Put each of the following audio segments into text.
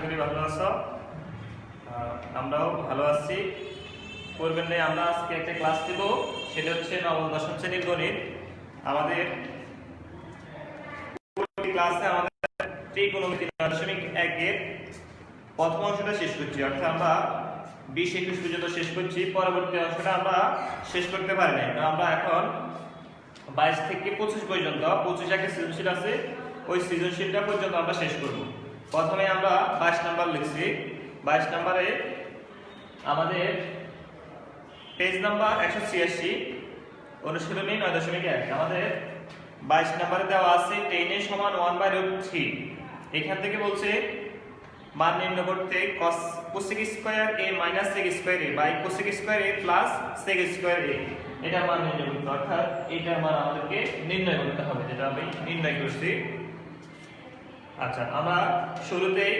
করি ভালো আছো। আমরাও ভালো আছি। পূর্বের নিয়ে আমরা আজকে একটা ক্লাস দেব, সেটা হচ্ছে নবম দশম শ্রেণীর গণিত। আমাদের ক্লাসে আমাদের ত্রিকোণমিতি 9.1 এর প্রথম অংশটা শেষ করছি, অর্থাৎ আমরা 20-21 পর্যন্ত শেষ করছি। পরবর্তী অংশটা আমরা শেষ করতে পারি না। আমরা এখন 22 থেকে 25 পর্যন্ত 25 একটা সৃজনশীল আছে, ওই সৃজনশীলটা পর্যন্ত আমরা শেষ করব। প্রথমে আমরা 22 নাম্বার লিখছি। 22 নম্বরে আমাদের পেজ নাম্বার 186, অনুশীলনী 9.1। আমাদের 22 নম্বরে দেওয়া আছে 10 এর সমান 1/√3। এখান থেকে বলছে মান নির্ণয় করতে cosec square a minus sec square a by cosec square a plus sec square a, এটার মান নির্ণয় করতে, অর্থাৎ এটার মান আমাদেরকে নির্ণয় করতে হবে, যেটা আমি নির্ণয় করছি। আচ্ছা, আমরা শুরুতেই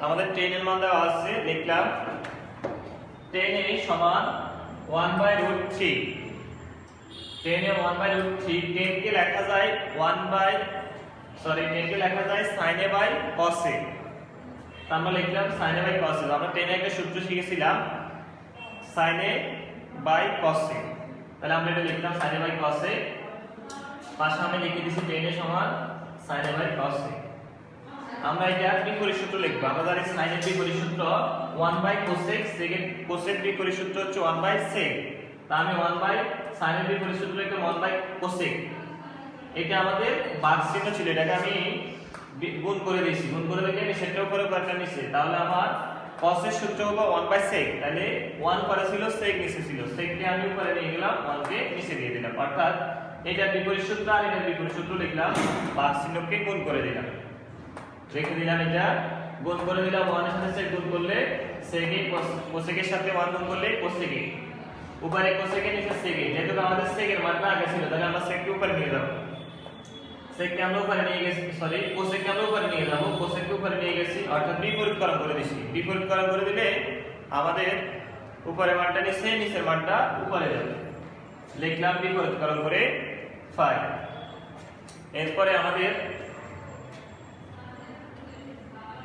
আমাদের 10 এর মান দেওয়া আছে, লিখলাম 10 a সমান 1/√3। 10 এ 1/√3, 10 কে লেখা যায় 10 কে লেখা যায় sin a by cos a। আমরা লিখলাম sin a by cos a। আমরা 10 এ একটা সূত্র শিখেছিলাম sin a by cos a, তাহলে আমরা এটা লিখলাম sin a by cos a। পাশে আমি লিখে দিয়েছি 10 এ সমান sin a by cos a। আমরা এটা বিপরীত সূত্র লিখব। আমরা জানি sin এর বিপরীত সূত্র 1/cosec, sec এর cosec বিপরীত সূত্র হচ্ছে 1/sec। তা আমি 1/sin এর বিপরীত সূত্র লিখলাম 1/cosec। এটা আমাদের ভাগ চিহ্ন ছিল, এটাকে আমি গুণ করে দিয়েছি। গুণ করে দিলে আমি সেটার উপরে একটা নিচে, তাহলে আমার cos এর সূত্র হবে 1/sec। তাহলে 1 পরে ছিল, sec নিচে ছিল, sec কে আমি উপরে নিয়ে গেলাম, 1 কে নিচে দিয়ে দিলাম। অর্থাৎ এটা বিপরীত সূত্র আর এটা বিপরীত সূত্র লিখলাম, ভাগ চিহ্নকে গুণ করে দিলাম, রেখে দিলাম। এটা গুণ করে দিলাম, 1 এর সাথে sec গুণ করলে sec এ, cosec এর সাথে 1 গুণ করলে cosec এ, উপরে cosec এর নিচে sec এ। যেহেতু আমাদের sec এর মানটা আগে ছিল, তাহলে আমরা sec কে উপরে নিয়ে যাব। sec কে আমরা উপরে নিয়ে গেছি, সরি cosec কে আমরা উপরে নিয়ে যাব, cosec কে উপরে নিয়ে গেছি, অর্থাৎ বিপরীতকরণ করে দিছি। বিপরীতকরণ করে দিলে আমাদের উপরের মানটা নিচে, নিচের মানটা উপরে যাবে। লিখলাম বিপরীতকরণ করে 5। এরপরে আমাদের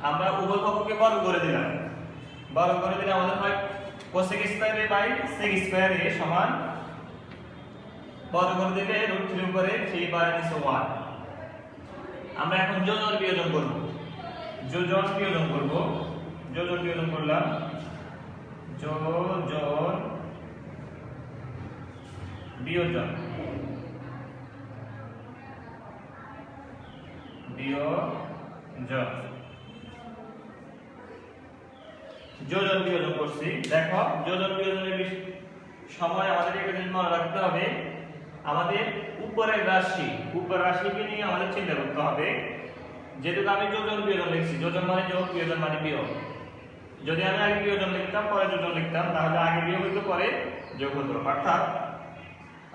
আমরা উভয় পক্ষকে বর্গ করে দিলাম। বর্গ করে দিলে আমাদের হয় cosec square a by sec square a সমান, বর্গ করে দিলে √3 উপরে 3 বাই নিচে 1। আমরা এখন যোজন বিয়োজন করব। যোজন বিয়োজন করব। যোজন বিয়োজন করলাম, যোজন বিয়োজন বিয়োজন যোজন বিয়োজন করছি। দেখো, যোজন বিয়োজনের সময় আমাদের একটা জিনিস মনে রাখতে হবে, আমাদের উপরের রাশিকে নিয়ে আমাদের চিন্তা করতে হবে। যেহেতু আমি যোজন বিয়োজন লিখছি, যোজন মানে যোগ, বিয়োজন মানে বিয়োগ। যদি আমি আগে বিয়োজন লিখতাম পরে যোজন লিখতাম, তাহলে আগে বিয়োগ হতো পরে যোগ হতো। অর্থাৎ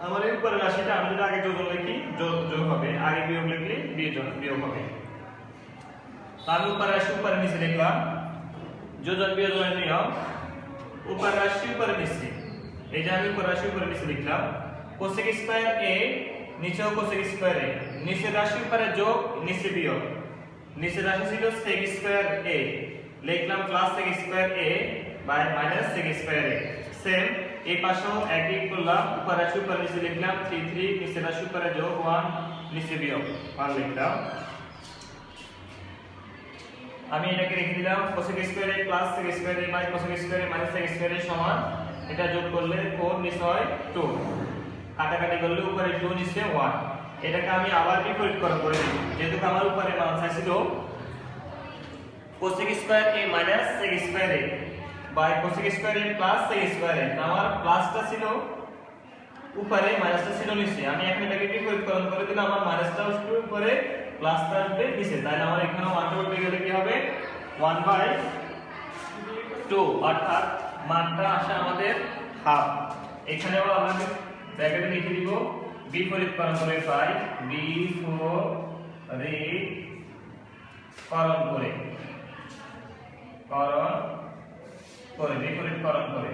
আমার এই উপরের রাশিটা আমি যদি আগে যোজন লিখি যোগ হবে, আগে বিয়োগ লিখলে বিয়োগ হবে। আমি উপরের রাশি উপরে নিচে লিখলাম। যোজন বিয়োজনের নিয়ম, উপর রাশি উপরে নিচে, এই যে আমি উপর রাশি উপরে নিচে লিখলাম। cosec স্কয়ার a নিচেও cosec স্কয়ার a, নিচের রাশি উপরে যোগ, নিচে বিয়োগ। নিচের রাশি ছিল sec স্কয়ার a, লিখলাম plus sec square a by minus sec square a। Same এই পাশেও একই করলাম, উপর রাশি উপরে নিচে লিখলাম 3 নিচের রাশি উপরে যোগ 1, নিচে বিয়োগ 1 লিখলাম। আমি এটাকে রেখে দিলাম cosec square a plus sec square a by cosec square a minus sec square a সমান, এটা যোগ করলে 4 নিচে হয় 2, কাটাকাটি করলে উপরে 2 নিচে 1। এটাকে আমি আবার বিপরীতকরণ করে দিই। যেহেতু আমার উপরে মান চাইছিল cosec square a minus sec square a by cosec square a plus sec square a, আমার প্লাসটা ছিল উপরে, মাইনাসটা ছিল নিচে। আমি এখন এটাকে বিপরীতকরণ করে দিলে আমার মাইনাসটা আসবে উপরে, প্লাসটা আসবে নিচে। তাহলে আমার এখানে 1 উল্টে গেলে কি হবে 1/2, অর্থাৎ মানটা আসে আমাদের হাফ। এখানেও আমরা ব্র্যাকেটে লিখে দিব বিপরীতকরণ করে 5, বিপরীতকরণ করে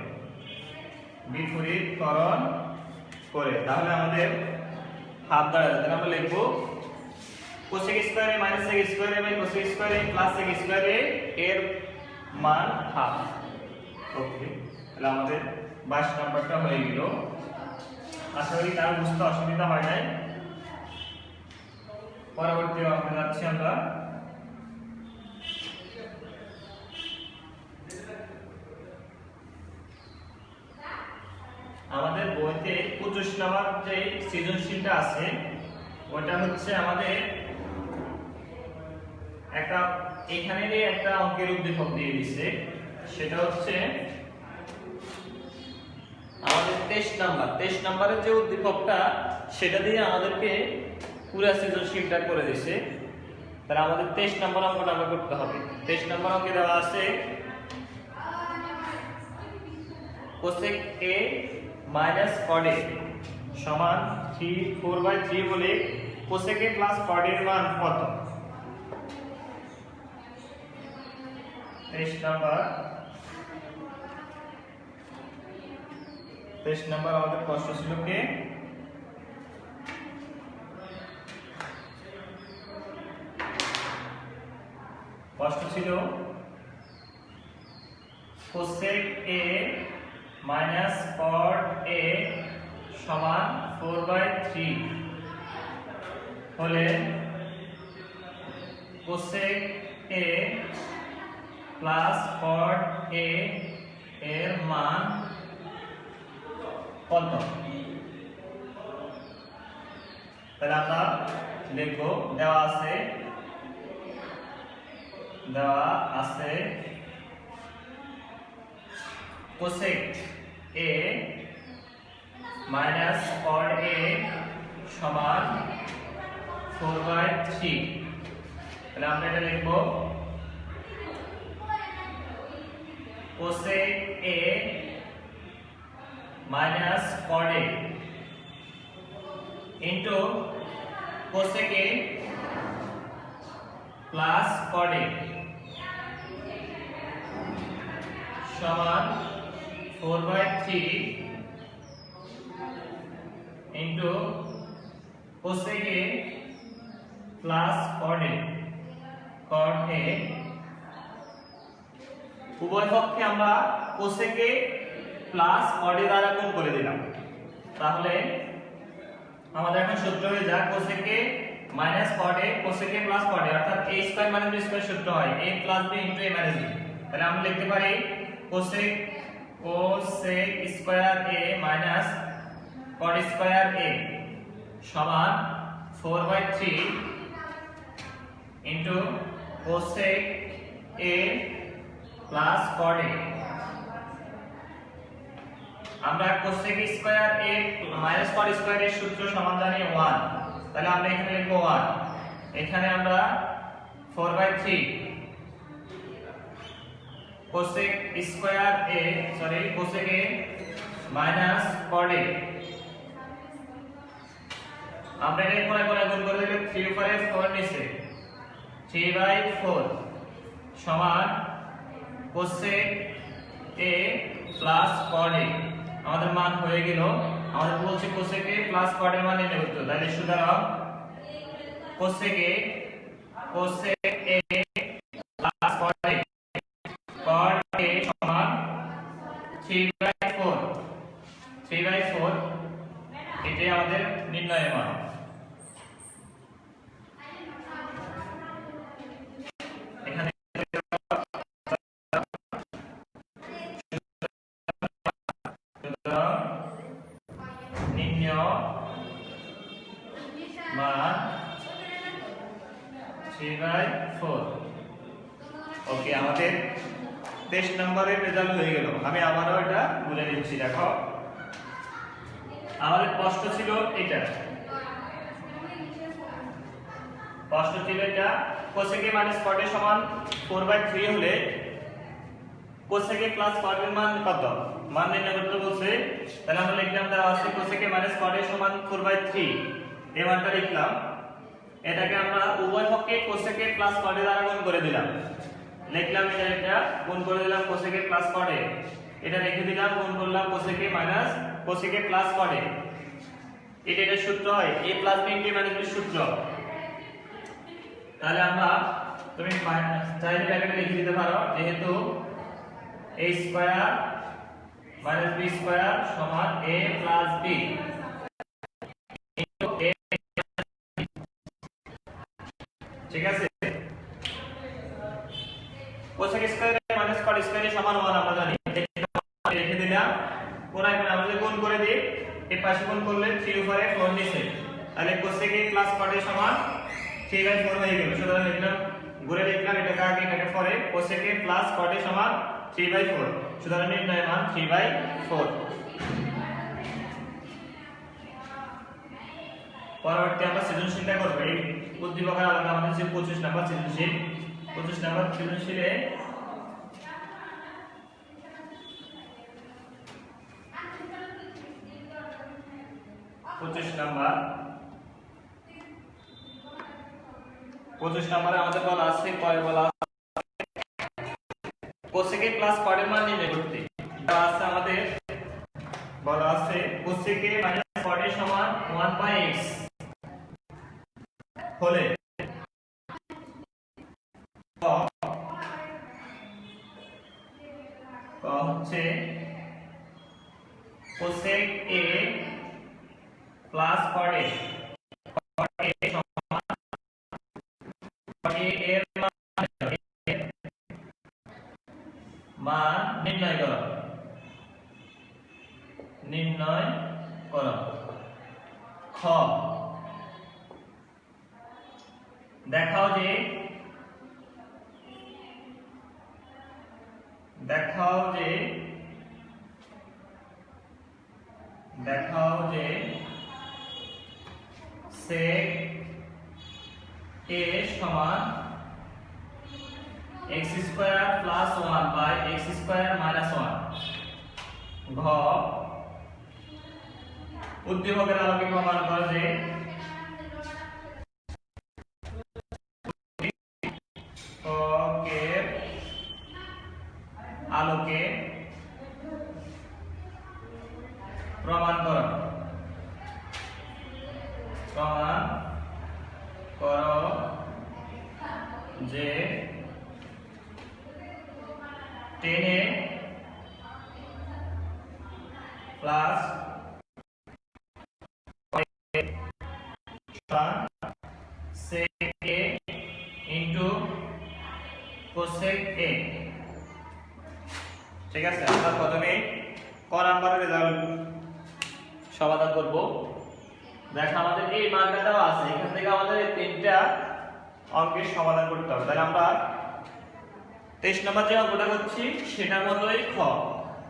বিপরীতকরণ করে, তাহলে আমাদের হাফ দাঁড়াবে। তাহলে আমরা লিখব cosec square A minus sec square A by cosec square A plus sec square A এর মান হাফ। ওকে, তাহলে আমাদের 22 নাম্বারটা হয়ে গেল। আশা করি তার বুঝতে অসুবিধা হয় নাই। পরবর্তী অঙ্কে যাচ্ছি আমরা। আমাদের বইতে 25 নাম্বার যে সৃজনশীলটা আছে ওটা হচ্ছে আমাদের একটা এখানে যে একটা অঙ্কের উদ্দীপক দিয়ে দিয়েছে, সেটা হচ্ছে আমাদের 23 নাম্বারের যে উদ্দীপকটা সেটা দিয়ে আমাদেরকে পুরো সৃজনশীলটা করে দিয়েছে। তাহলে আমাদের 23 নাম্বার অঙ্কটা আমরা করতে হবে। 23 নাম্বার অঙ্কে দেওয়া আছে cosec a minus code a সমান 4/3 হলে cosec a plus code a এর মান কত? 23 নাম্বার আমাদের প্রশ্ন ছিল কি প্রশ্ন ছিল cosec a minus code a সমান 4/3 হলে cosec a plus code a এর মান কত? তাহলে আমরা লিখব দেওয়া আছে cosec a minus code a সমান 4/3। তাহলে আমরা এটা লিখব cosec a minus code a into cosec a plus code a সমান 4/3 into cosec a plus code a উভয় পক্ষে আমরা cosec a plus code a দ্বারা গুণ করে দিলাম। তাহলে আমাদের এখন সূত্র হয়ে যায় cosec a minus code a cosec a plus code a, অর্থাৎ a square minus b square সূত্র হয় a plus b into a minus b। তাহলে আমরা লিখতে পারি cosec square a minus code square a সমান 4/3 into cosec a plus code a। আমরা cosec square a minus code square এর সূত্র সমান জানি 1। তাহলে আমরা এখানে লিখব 1, এখানে আমরা 4/3 cosec a minus code a। আমরা এর পরে গুণ করে দিলে 3 উপরে 4 নিচে 3/4 সমান cosec a plus code a। আমাদের মান হয়ে গেল। আমাদের বলছে কোসেক a প্লাস কড এর মান নির্ণয় করতে। তাহলে সুতরাং cosec a plus code a সমান 3/4 এটাই আমাদের নির্ণয়ের মান। এখানে নির্ণয় মান 3/4। ওকে, আমাদের 23 নম্বরের রেজাল্ট হয়ে গেল। আমি আবারও এটা বলে দিচ্ছি। দেখো, আমাদের প্রশ্ন ছিল এটা cosec a minus code a সমান 4/3 হলে কোসেক a প্লাস কড এর মান কত? মান নির্ণয় করতে বলছে। তাহলে আমরা লিখলাম দেওয়া আছে cosec a minus code a সমান 4/3, এই মানটা লিখলাম। এটাকে আমরা উভয় পক্ষে cosec a plus code a দ্বারা গুণ করে দিলাম। লিখলাম এটা গুণ করে দিলাম cosec a plus code a, এটা রেখে দিলাম, গুণ করলাম cosec a minus cosec a plus code a। এটা সূত্র হয় a plus b into a minus b সূত্র। তাহলে আমরা তুমি চাইলে ব্র্যাকেটে লিখে দিতে পারো যেহেতু a square minus b square সমান a plus b into a, ঠিক আছে। কোসেক স্কয়ার মাইনাস কট স্কয়ার সমান 1 আমরা জানি, লিখে দিলাম। পুরাই করে আমরা যদি গুণ করে দিই, এই পাশে গুণ করলে 3 উপরে 4 নিচে, তাহলে cosec a plus cot a সমান 3/4 হয়ে গেল। সুতরাং লিখলাম, ঘুরে লিখলাম এটাকে আগে এটাকে পরে, cosec a plus cot a সমান 3/4, সুতরাং নির্ণয় মান 3/4। পরবর্তী আমরা সৃজনশীলটা করব। এই উদ্দীপকের আলাদা আমাদের যে 25 নাম্বার সৃজনশীল, 25 নাম্বার সৃজনশীলে পঁচিশ নাম্বারে আমাদের বলা আছে কোসেক a প্লাস কট এর মান নির্ণয় করতে। এটা আছে আমাদের বলা আছে cosec a minus caught a সমান 1/x হলে হচ্ছে cosec a plus cot a সমান এর মান নির্ণয় করো। খ দেখাও যে sec a সমান x square plus 1 by x square minus 1। ঘ উদ্দীপকের আলোকে প্রমাণ করো যে আলোকে প্রমাণ করো যে 10a plus sec a into cosec a, ঠিক আছে। আমরা প্রথমে ক নাম্বারের রেজাল্ট সমাধান করব। দেখো আমাদের এই মানটা দেওয়া আছে, এখান থেকে আমাদের এই তিনটা অঙ্কের সমাধান করতে হবে। তাহলে আমরা 23 নম্বর যে অঙ্কটা করছি সেটার মতোই খ,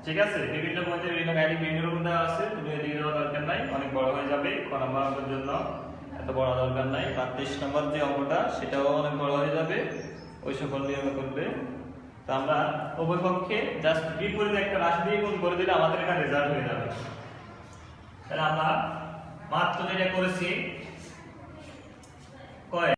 ঠিক আছে। বিভিন্ন বইতে বিভিন্ন গাইডে বিভিন্ন রকম দেওয়া আছে, তুমি এদিকে দেওয়ার দরকার নাই, অনেক বড় হয়ে যাবে। খ নম্বর অঙ্কের জন্য এত বড় দরকার নাই। 23 নম্বর যে অঙ্কটা সেটাও অনেক বড় হয়ে যাবে, ওই সকল নিয়মে করবে। তো আমরা উভয় পক্ষে জাস্ট বিপরীত একটা রাশি দিয়ে গুণ করে দিলে আমাদের এটা রেজাল্ট হয়ে যাবে। তাহলে আমরা মাত্র যেটা করেছি কয়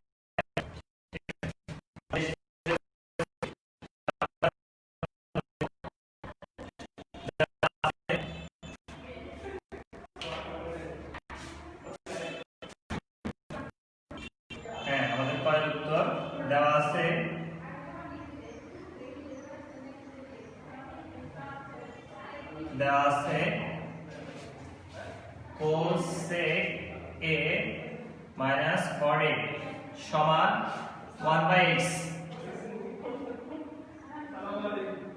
আমাদের কয়ের উত্তর দেওয়া আছে cosec a minus cot a সমান 1/x,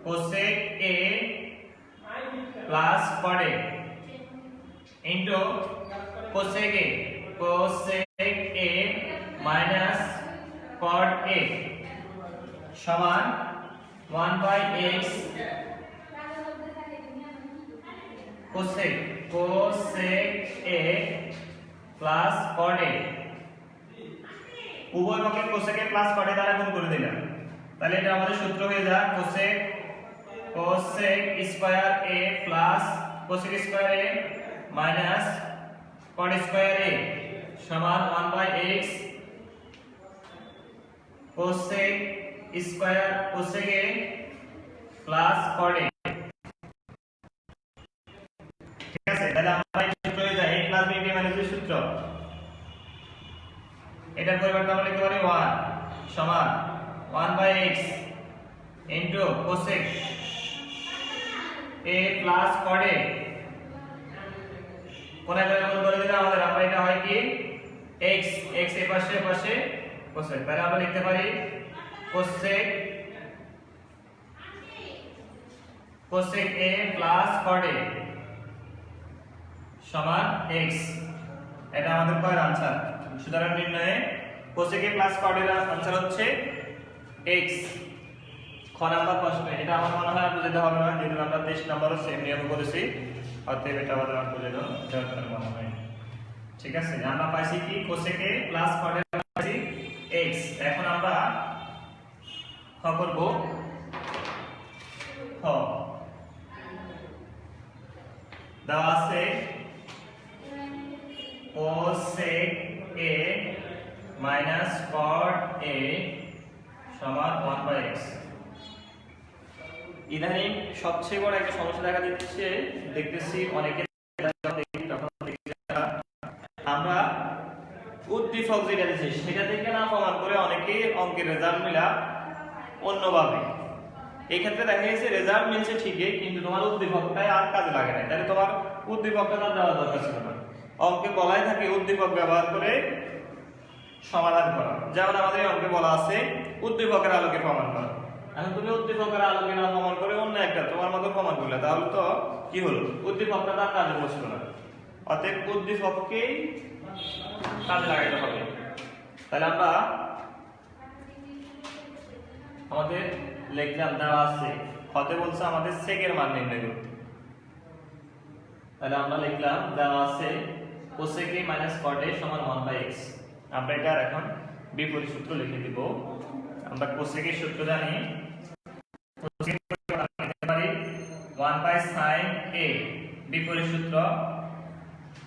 cosec a plus cot a into cosec a minus cot a সমান 1/x cosec a plus cot a, উভয় পক্ষে cosec a plus cot a দ্বারা গুণ করে দিলাম। তাহলে এটা আমাদের সূত্র হয়ে যায় cosec square a plus cosec square a minus cot square a সমান 1/x cosec square cosec a plus cot a, ঠিক আছে। তাহলে আমরা এই সূত্র হয়ে যায় a plus b minus b সূত্র, এটার পরিবর্তে আমরা লিখতে পারি 1 সমান 1/x into cosec a plus cot a কোন একটা এমন করে দিলে আমাদের আমরা এটা হয় কি x x এর পাশে cosec তাহলে আমরা লিখতে পারি cosec a plus cot a সমান x এটা আমাদের পয়ের आंसर সুতরাং নির্ণয়ে cosec a plus cot a এর आंसर হচ্ছে x খ নাম্বার প্রশ্ন এটা আমার মনে হয় বুঝতে হবে না যেহেতু আমরা 23 নম্বরও সেম নিয়ম করেছি অতএব এটা আমাদের আর বুঝে দাও দরকার মনে হয় ঠিক আছে আমরা পাইছি কি cosec a plus cot a পাইছি x এখন আমরা হ করব হ দেওয়া আছে cosec a minus cot a সমান 1/x ইদানিং সবচেয়ে বড় একটা সমস্যা দেখা দিচ্ছে দেখতেছি অনেকে আমরা উদ্দীপক যেটা দিয়েছি সেটা থেকে না প্রমাণ করে অনেকে অঙ্কের রেজাল্ট মিলা অন্যভাবে এই ক্ষেত্রে দেখা গেছে রেজাল্ট মিলছে ঠিকই কিন্তু তোমার উদ্দীপকটাই আর কাজে লাগে না তাহলে তোমার উদ্দীপকটা না দেওয়া দরকার ছিল না অঙ্কে বলাই থাকে উদ্দীপক ব্যবহার করে সমাধান করা যেমন আমাদের অঙ্কে বলা আছে উদ্দীপকের আলোকে প্রমাণ করা এখন তুমি উদ্দীপকের আলোকে না প্রমাণ করে অন্য একটা তোমার মতো প্রমাণ করলে তাহলে তো কি হলো উদ্দীপকটা তার কাজে বসলো না অতএব উদ্দীপককেই কাজে লাগাইতে হবে তাহলে আমরা আমাদের লিখলাম দেওয়া আছে হতে বলছে আমাদের সেকের মান নির্ণয় করতে তাহলে আমরা লিখলাম দেওয়া আছে cosec a cot a সমান 1/x আমরা এটা এখন বিপরীত সূত্র লিখে দিব আমরা cosec এর সূত্র জানি cosec লিখতে পারি 1/sin a বিপরীত সূত্র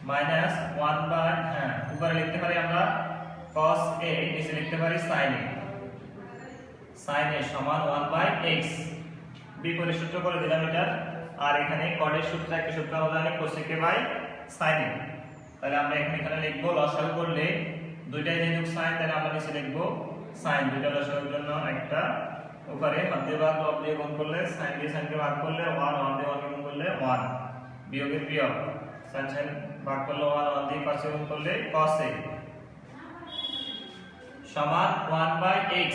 মাইনাস 1/, উপরে লিখতে পারি আমরা cos a নিচে লিখতে পারি sin a sin a সমান 1/x বিপরীত সূত্র করে দিলাম এটা আর এখানে cot এর সূত্র একটা সূত্র আমরা জানি cosec a sin a তাহলে আমরা এখানে লিখব লসাগু করলে দুইটাই যেহেতু sin তাহলে আমরা নিচে লিখব sin দুইটা লসাগুর জন্য একটা উপরে মধ্যে ভাগ লব দিয়ে গুণ করলে sin দিয়ে sin কে ভাগ করলে 1 1 দিয়ে 1 গুণ করলে 1 বিয়োগের বিয়োগ sin sin ভাগ করলে 1 1 দিয়ে পাশে গুণ করলে cos a সমান 1/x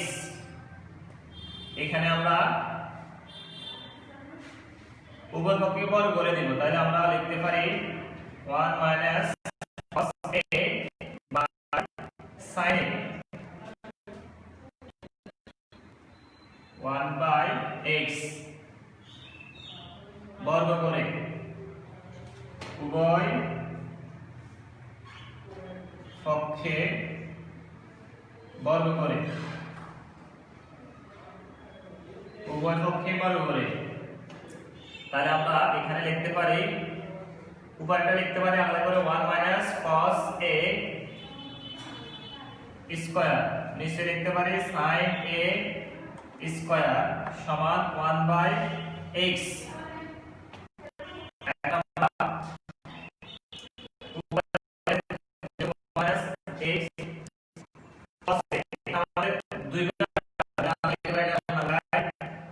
এখানে আমরা উভয় পক্ষকে বর্গ করে দিব তাহলে আমরা লিখতে পারি 1 minus cos a by sin a 1/x বর্গ করে উভয় পক্ষে বর্গ করে উভয় পক্ষে বর্গ করে তাহলে আমরা এখানে লিখতে পারি উপরটা লিখতে পারি আমরা করে 1 minus cos a স্কয়ার নিচে লিখতে পারি sin a স্কয়ার সমান 1/x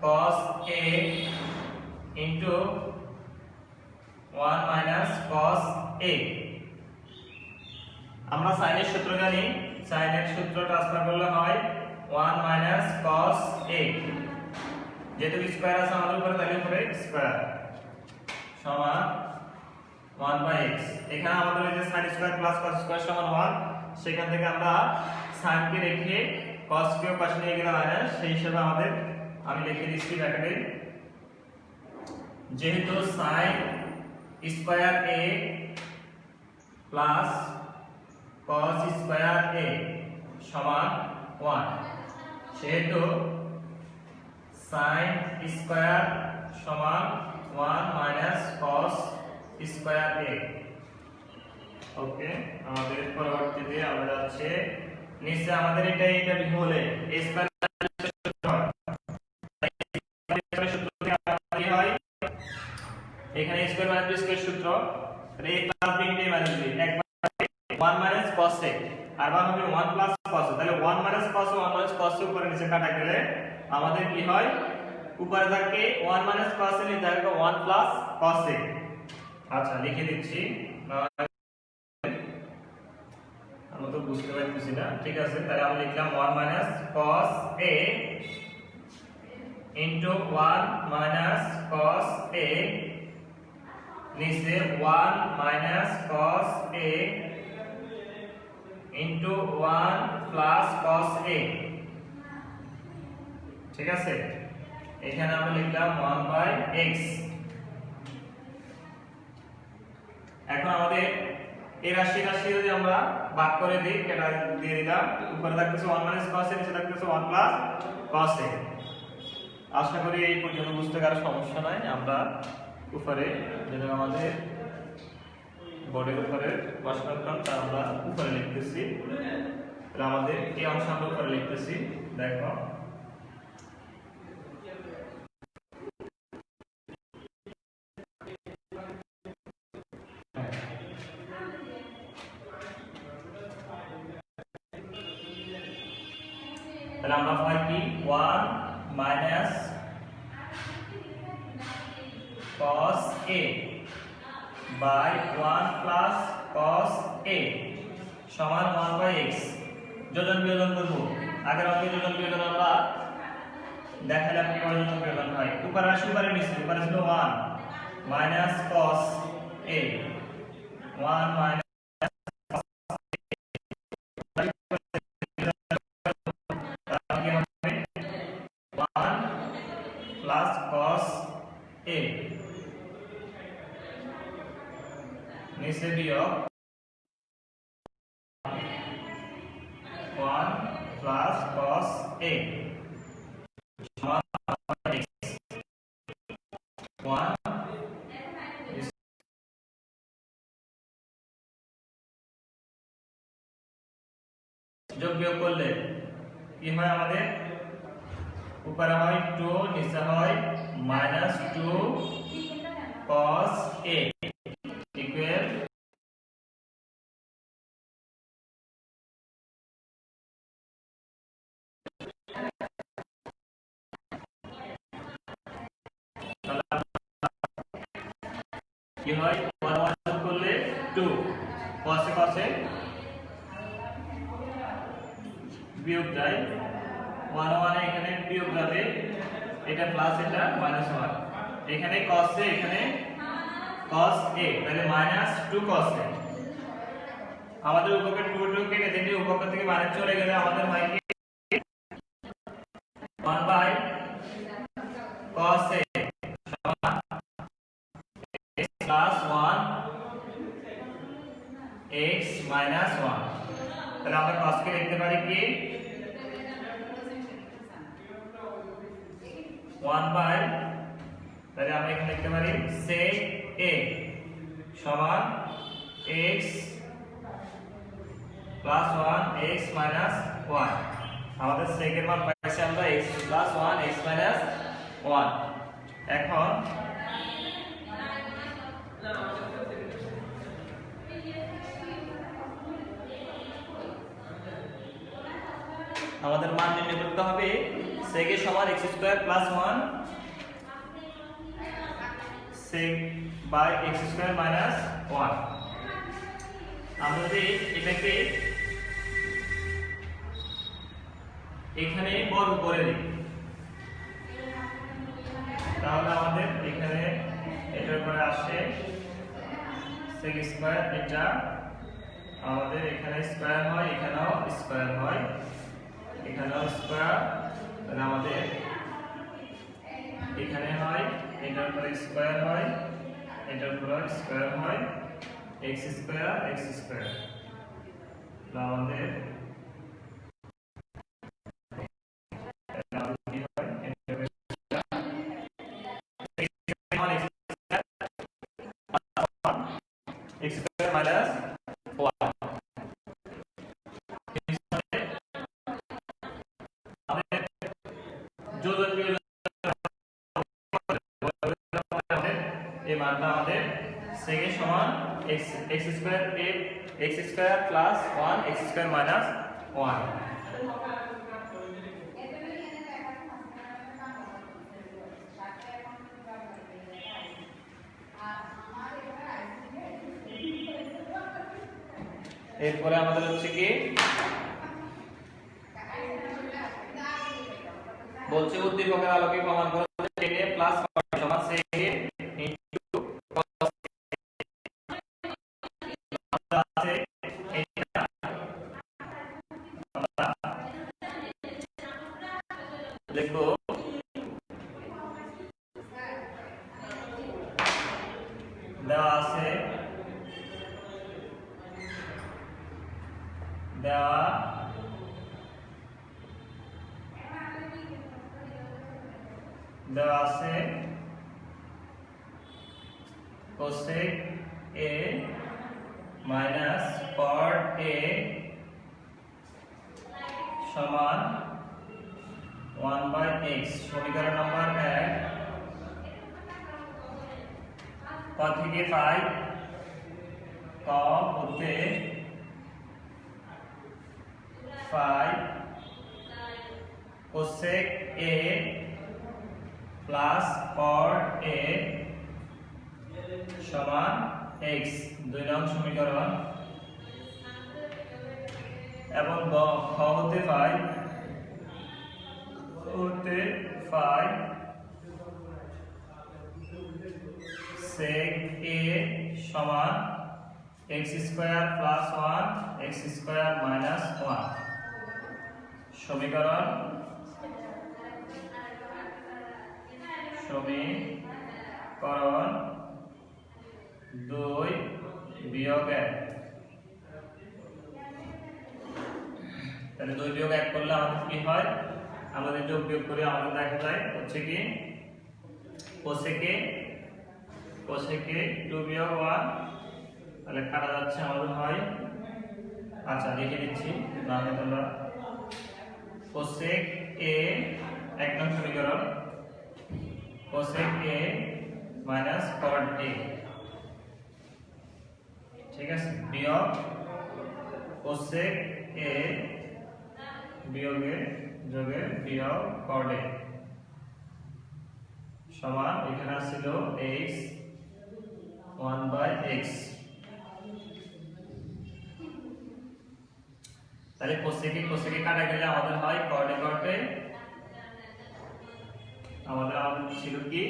cos a into 1 minus cos a আমরা sin এর সূত্র জানি sin এর সূত্র ট্রান্সফার করলে হয় 1 minus cos a যেহেতু স্কয়ার আছে আমাদের উপরে তাহলে উপরে স্কয়ার সমান 1/x এখানে আমাদের এই যে sin square plus cos square সমান 1 সেখান থেকে আমরা sin কে রেখে cos কে পাশে নিয়ে গেলে মাইনাস সেই হিসাবে আমাদের আমি লিখে দিচ্ছি ব্র্যাকেটে যেহেতু sin square a plus cos square a সমান 1 সেহেতু sin স্কয়ার সমান 1 মাইনাস cos স্কয়ার a ওকে আমাদের পরবর্তীতে আমরা যাচ্ছে নিচে আমাদের এটা হলে a স্কয়ার সূত্র কি হয় এখানে a square minus b square সূত্র তাহলে a plus b into a minus b 1 minus cos a আর 1 হবে 1 প্লাস cos তাহলে 1 minus cos 1 minus cos উপরে নিচে কাটা গেলে আমাদের কি হয় উপরে থাকে 1 minus cos এর নিচে থাকে 1 plus cos a আচ্ছা লিখে দিচ্ছি আমরা তো বুঝতে পারতেছি না ঠিক আছে তাহলে আমরা লিখলাম 1 minus cos a into 1 minus cos a নিচে 1 minus cos a into 1 plus cos a ঠিক আছে এখানে আমরা লিখলাম 1 by x এখন আমাদের এই রাশি যদি আমরা ভাগ করে দিই এটা দিয়ে দিলাম উপরে থাকতেছে 1 minus cos a নিচে থাকতেছে 1 plus cos a আশা করি এই পর্যন্ত বুঝতে কারো সমস্যা নাই আমরা উপরে যেটা আমাদের বোর্ডের উপরে প্রশ্ন করলাম তা আমরা উপরে লিখতেছি তাহলে আমাদের এই অংশ আমরা উপরে লিখতেছি দেখো তাহলে আমরা পাই কি 1 minus cos a by 1 plus cos a সমান 1 by x যোজন বিয়োজন করব আগের অঙ্কে যোজন বিয়োজন আমরা দেখালাম কিভাবে যোজন বিয়োজন হয় উপরে আসে উপরে নিচে উপরে ছিল 1 minus cos a 1 minus plus cos a নিচে বিয়োগ 1 plus cos a সমান x 1 যোগ বিয়োগ করলে কি হয় আমাদের উপরে হয় 2 নিচে হয় -2 cos a equal কি হয় 1 1 যোগ করলে 2 cos এ বিয়োগ যায় 1 1 এখানে বিয়োগ যাবে এটা প্লাস এটা মাইনাস 1 এখানে cos a এখানে cos a তাহলে -2 cos a আমাদের উপকের 2 কেটে দিলে উপকের থেকে মাইনাস চলে গেলে আমাদের হয় কি 1 বাই cos a সমান x plus 1 x minus 1 তাহলে আমরা cos কে লিখতে পারি কি 1 বাই তাহলে আমরা এখানে লিখতে পারি sec a সমান x plus 1 x minus 1 আমাদের sec এর মান পাইছি আমরা x plus 1 x minus 1 এখন আমাদের মান নির্ণয় করতে হবে sec এর সমান x square plus 1 sec by x square minus 1 আমরা যদি এটাকে এখানে বর্গ করে দিই তাহলে আমাদের এখানে এটার পরে আসে sec স্কয়ার এটা আমাদের এখানে স্কয়ার হয় এখানেও স্কয়ার হয় এখানেও স্কয়ার তাহলে আমাদের এখানে হয় এটার পরে স্কয়ার হয় এটার পরে স্কয়ার হয় x স্কয়ার আমাদের x স্কয়ার মাইনাস 1 যোজন বিয়োজন এই মানটা আমাদের sec সমান x square a x square plus 1 x square minus 1। এরপরে আমাদের হচ্ছে কি বলছে উদ্দীপকের আলোকে প্রমাণ করা যে a প্লাস সমান sec a ইনটু cos আছে এটা লিখব দেওয়া আছে দেওয়া আছে cosec a minus cot a সমান 1/x সমীকরণ নম্বর 1 ক থেকে পাই ক হতে পাই cosec a plus cot a সমান x 2 নং সমীকরণ এবং খ হতে পাই sec a সমান x square plus 1 x square minus 1 সমীকরণ 2 বিয়োগ 1 তাহলে 2 বিয়োগ 1 করলে আমাদের কি হয় আমাদের যোগ বিয়োগ করে আমাদের দেখা যায় হচ্ছে কি cosec a 2 বিয়োগ 1 তাহলে কাটা যাচ্ছে আমাদের হয় আচ্ছা লিখে দিচ্ছি নামে তোমরা cosec a এক নং সমীকরণ cosec a minus cot a ঠিক আছে বিয়োগ cosec a বিয়োগে যোগে বিয়োগ cot a সমান এখানে ছিল x 1/x তাহলে cosec a কাটা গেলে আমাদের হয় cot a আমাদের ছিল কি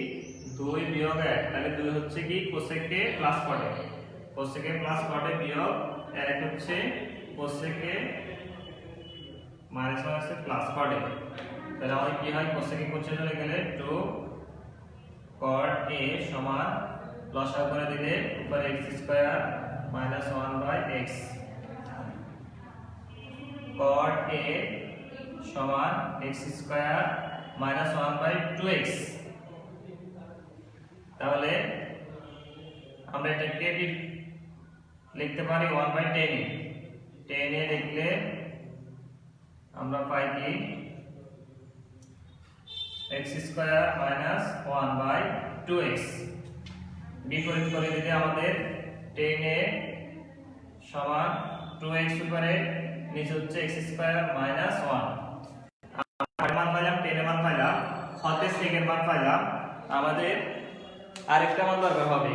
2 বিয়োগ 1 তাহলে 2 হচ্ছে কি cosec a plus cot a cosec a plus cot a বিয়োগ 1 হচ্ছে cosec a মাইনাস আছে প্লাস cot a তাহলে আমাদের কি হয় cosec a কোণে চলে গেলে 2 cot a সমান লসাগু করে দিলে উপরে x square minus 1/x cot a সমান x স্কয়ার মাইনাস 1/2x তাহলে আমরা এটাকে লিখতে পারি 1/10 10 এ লিখলে আমরা পাই কি x স্কয়ার মাইনাস 1/2x বিপরীত করে দিলে আমাদের 10 এ সমান 2x উপরে নিচে হচ্ছে x স্কয়ার মাইনাস 1 মান পাইলাম 10 এর মান পাইলাম হতে sec এর মান পাইলাম আমাদের আরেকটা মান দরকার হবে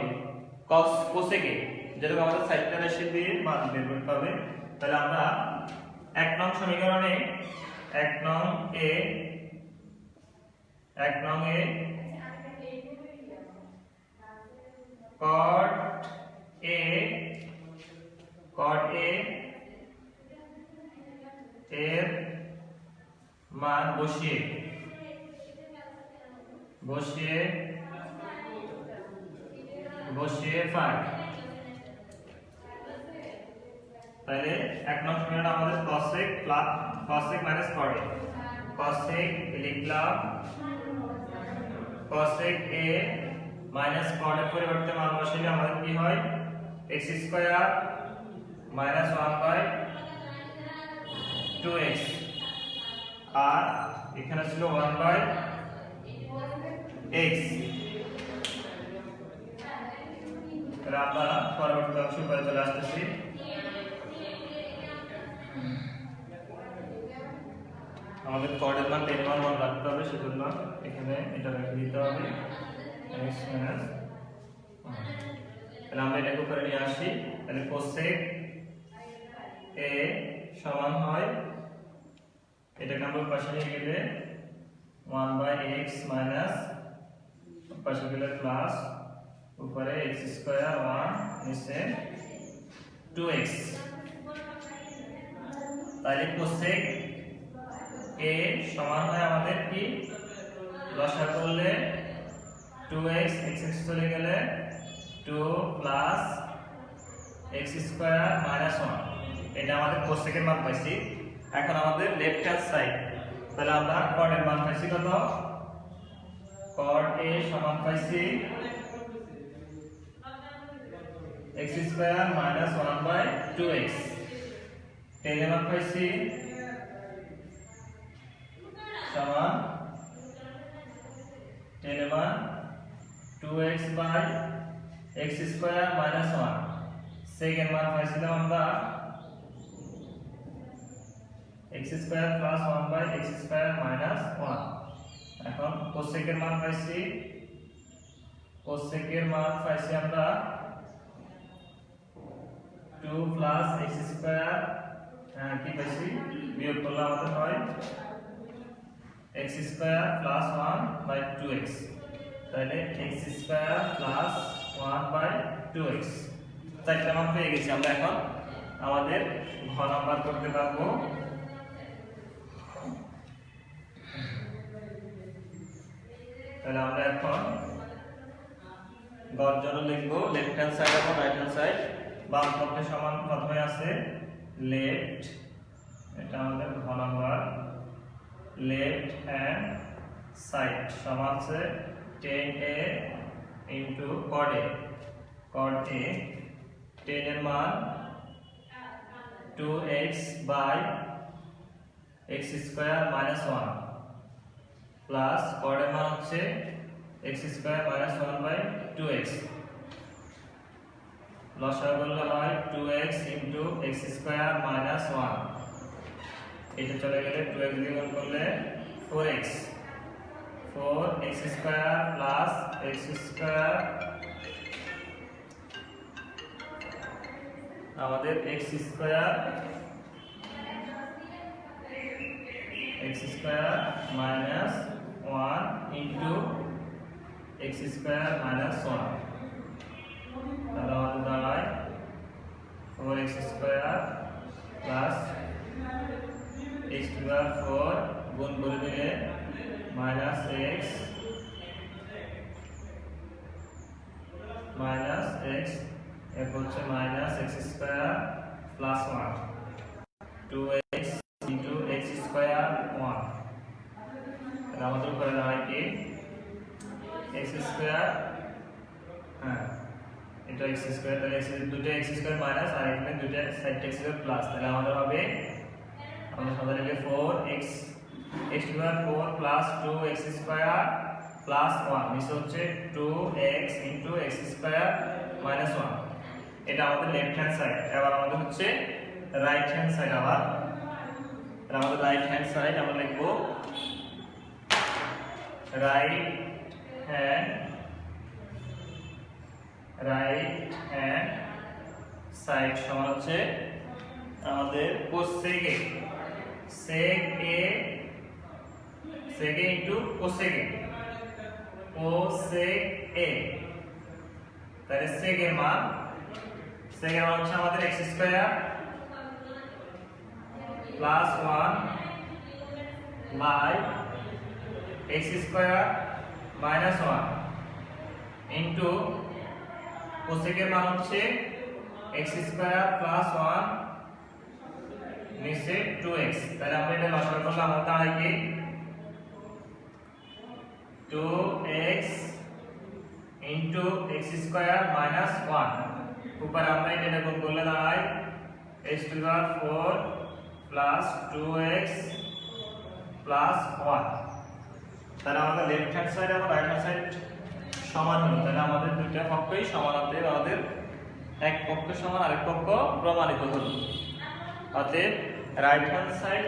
cosec a যেটা আমাদের সাইডটা রেশিও দিয়ে মান বের করতে হবে তাহলে আমরা এক নং সমীকরণে এক নং এ cot a এর মান বসিয়ে পাই তাহলে এক নং সমীকরণ আমাদের cosec minus cot a cosec লিখলাম cosec a মাইনাস cot এর পরিবর্তে মান বসাইলে আমাদের কি হয় x স্কয়ার মাইনাস 1/2x আর এখানে ছিল 1/x তাহলে আমরা পরবর্তী অংশ করে চলে আসতেছি আমাদের কর্ডের মান টেন এর মান রাখতে হবে, সেজন্য এখানে এটা রেখে দিতে হবে x মাইনাস। তাহলে আমরা এটাকে উপরে নিয়ে আসি, তাহলে কোসেক a সমান হয়, এটাকে আমরা পাশে নিয়ে গেলে 1/x মাইনাস পাশে গেলে প্লাস উপরে x স্কয়ার 1 নিচে 2x। তাহলে কোসেক a সমান হয় আমাদের কি, লসা করলে 2x x চলে গেলে 2 প্লাস x স্কয়ার মাইনাস 1, এটা আমাদের কোসেকের মান পাইছি। এখন আমাদের লেফট হ্যান্ড সাইড, তাহলে আমরা কর্ড এর মান পাইছি কত, কর্ড a সমান পাইছি x square minus 1/2x, ten এর মান পাইছি সমান 10 এর মান 2x by x square minus 1, second মান পাইছিলাম আমরা x square plus 1/x square minus 1। এখন কোসেকের মান পাইছি, কোসেকের মান পাইছি আমরা 2 প্লাস x স্কয়ার, কি পাইছি বিয়োগ করলে আমাদের হয় x স্কয়ার প্লাস 1/2x, তাহলে x স্কয়ার প্লাস 1/2x, চারটা মান পেয়ে গেছি আমরা। এখন আমাদের ঘ নাম্বার করতে পারবো। তাহলে আমরা এখন গড় জন্য লিখবো লেফট হ্যান্ড সাইড এবং রাইট হ্যান্ড সাইড। বাম পক্ষে সমান প্রথমে আছে লেফট, এটা আমাদের ঘ নাম্বার, লেফট হ্যান্ড সাইড সমান আছে 10a into chord a, chord a 10 এর মান 2x by x square minus 1 plus chord এর মান হচ্ছে x স্কয়ার মাইনাস 1/2x, লসাগু করলে হয় 2x into x square minus 1, এটা চলে গেলে 2x দিয়ে গুণ করলে 4x, 4x square plus x square আমাদের x square minus 1 into x square minus 1, তাহলে আমাদের দাঁড়ায় 4x square plus x to the power 4 গুণ করে দিলে মাইনাস x এরপর হচ্ছে minus x square plus 1, 2x into x square 1, তাহলে আমাদের উপরে দাঁড়ায় কি x স্কয়ার, এটা x স্কয়ার, তাহলে দুটো x স্কয়ার মাইনাস আর এখানে দুটো সাইড x স্কয়ার প্লাস, তাহলে আমাদের হবে আমাদের সাথে লিখে 4x x to the power 4 plus 2x square plus 1, নিচে হচ্ছে 2x into x square minus 1, এটা আমাদের লেফট হ্যান্ড সাইড। এবার আমাদের হচ্ছে রাইট হ্যান্ড সাইড, আবার আমাদের রাইট হ্যান্ড সাইড আমরা লিখব রাইট হ্যান্ড সাইড সমান হচ্ছে আমাদের cosec a, sec a into cosec a, তাহলে sec এর মান হচ্ছে আমাদের x square plus 1 by x square minus 1 into cosec এর মান হচ্ছে x স্কয়ার প্লাস 1 নিচে 2x, তাহলে আমরা এটা লসাগু করলে আমাদের দাঁড়ায় কি 2x into x square minus 1, উপরে আমরা এটা গুণ করলে দাঁড়ায় x to the power 4 plus 2x plus 1, তাহলে আমাদের লেফট হ্যান্ড সাইড এবং রাইট হ্যান্ড সাইড সমান হলো। তাহলে আমাদের দুইটা পক্ষই সমান, আমাদের এক পক্ষ সমান আরেক পক্ষ প্রমাণিত হলো। অতএব রাইট হ্যান্ড সাইড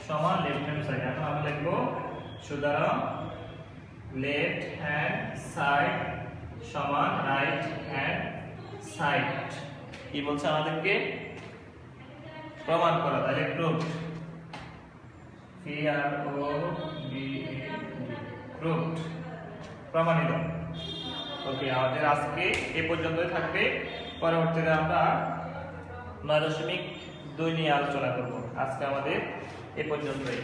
সমান লেফট হ্যান্ড সাইড। এখন আমরা লিখবো সুতরাং লেফট হ্যান্ড সাইড সমান রাইট হ্যান্ড সাইড। কি বলছে আমাদেরকে? প্রমাণ করা। তাহলে প্রুভড, প্রুভড, প্রমাণিত। ওকে, আমাদের আজকে এই পর্যন্তই থাকবে। পরবর্তীতে আমরা 9.2 নিয়ে আলোচনা করব। আজকে আমাদের এ পর্যন্তই।